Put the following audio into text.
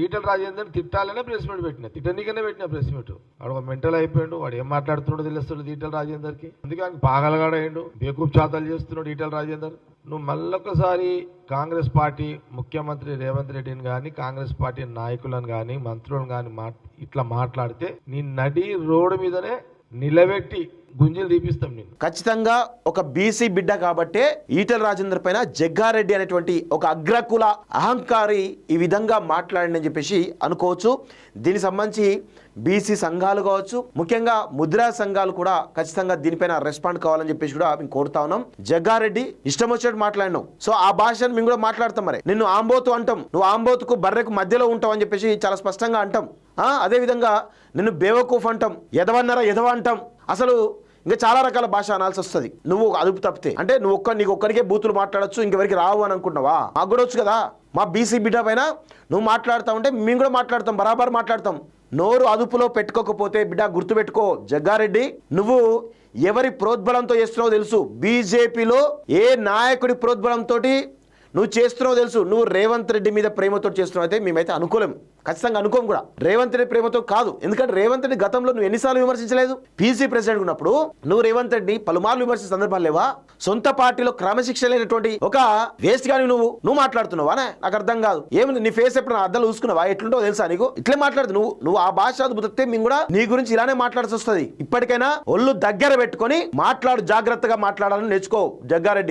Etela Rajender తిట్టాలనే press meet పెట్టిన, తిట్టనికనే పెట్టిన press meet. వాడు ఒక మెంటల్ అయిపోయాడు, వాడు ఏం మాట్లాడుతున్నాడో తెలుస్తుంది ఈటల రాజేందర్కి. అందుకే ఆయన పాగలగాడేయండు, బేకూఫ్ చాతాలు చేస్తున్నాడు ఈటల రాజేందర్. నువ్వు మళ్ళొకసారి కాంగ్రెస్ పార్టీ ముఖ్యమంత్రి రేవంత్ రెడ్డిని కానీ, కాంగ్రెస్ పార్టీ నాయకులను కానీ, మంత్రులను కానీ ఇట్లా మాట్లాడితే నీ నడి రోడ్డు మీదనే నిలబెట్టి గుంజీలు తీపిస్తాం నేను. ఖచ్చితంగా ఒక బీసీ బిడ్డ కాబట్టే ఈటల రాజేందర్ పైన జగ్గారెడ్డి అనేటువంటి ఒక అగ్రకుల అహంకారి ఈ విధంగా మాట్లాడిందని చెప్పేసి అనుకోవచ్చు. దీనికి సంబంధించి బీసీ సంఘాలు కావచ్చు, ముఖ్యంగా ముద్రా సంఘాలు కూడా ఖచ్చితంగా దీనిపైన రెస్పాండ్ కావాలని చెప్పేసి కూడా మేము కోరుతా ఉన్నాం. జగ్గారెడ్డి ఇష్టం వచ్చినట్టు మాట్లాడినాం, సో ఆ భాషను మేము కూడా మాట్లాడతాం. మరి నిన్ను ఆంబోతు అంటాం, నువ్వు ఆంబోతుకు బర్రెకు మధ్యలో ఉంటావు అని చెప్పేసి చాలా స్పష్టంగా అంటాం. అదేవిధంగా నిన్ను బేవకూఫ్ అంటాం, ఎదవన్నర ఎదవ అంటాం. అసలు ఇంకా చాలా రకాల భాష అనాల్సి వస్తుంది నువ్వు అదుపు తప్పితే. అంటే నీకు ఒక్కరికే బూతులు మాట్లాడచ్చు, ఇంకెవరికి రావు అని అనుకుంటున్నావా? మాకు కూడా వచ్చు కదా. మా బీసీ బిడ్డ పైన నువ్వు మాట్లాడుతూ ఉంటే మేము కూడా మాట్లాడతాం, బరాబర్ మాట్లాడతాం. నోరు అదుపులో పెట్టుకోకపోతే బిడ్డ గుర్తుపెట్టుకో, జగ్గారెడ్డి నువ్వు ఎవరి ప్రోద్బలంతో చేస్తున్నావో తెలుసు. బీజేపీలో ఏ నాయకుడి ప్రోద్బలంతో నువ్వు చేస్తున్నావు తెలుసు. నువ్వు రేవంత్ రెడ్డి మీద ప్రేమతో చేస్తున్నావు అయితే మేమైతే అనుకోలేం, ఖచ్చితంగా అనుకోం కూడా. రేవంత్ రెడ్డి ప్రేమతో కాదు, ఎందుకంటే రేవంత్ రెడ్డి గతంలో నువ్వు ఎన్నిసార్లు విమర్శించలేదు? పీసీ ప్రెసిడెంట్ ఉన్నప్పుడు నువ్వు రేవంత్ రెడ్డిని పలుమార్లు విమర్శించిన సందర్భాలు లేవా? సొంత పార్టీలో క్రమశిక్షణ లేనటువంటి ఒక వేస్ట్ గాని నువ్వు మాట్లాడుతున్నావా? నాకు అర్థం కాదు. ఏమి నీ ఫేస్ ఎప్పుడు అద్దాలు చూసుకున్నావా? ఎట్లుంటో తెలుసా నీకు? ఇట్లే మాట్లాడుతు నువ్వు ఆ భాష అదుపుతే మేము కూడా నీ గురించి ఇలానే మాట్లాడాల్సి వస్తుంది. ఇప్పటికైనా ఒళ్ళు దగ్గర పెట్టుకొని జాగ్రత్తగా మాట్లాడాలని నేర్చుకో జగ్గారెడ్డి.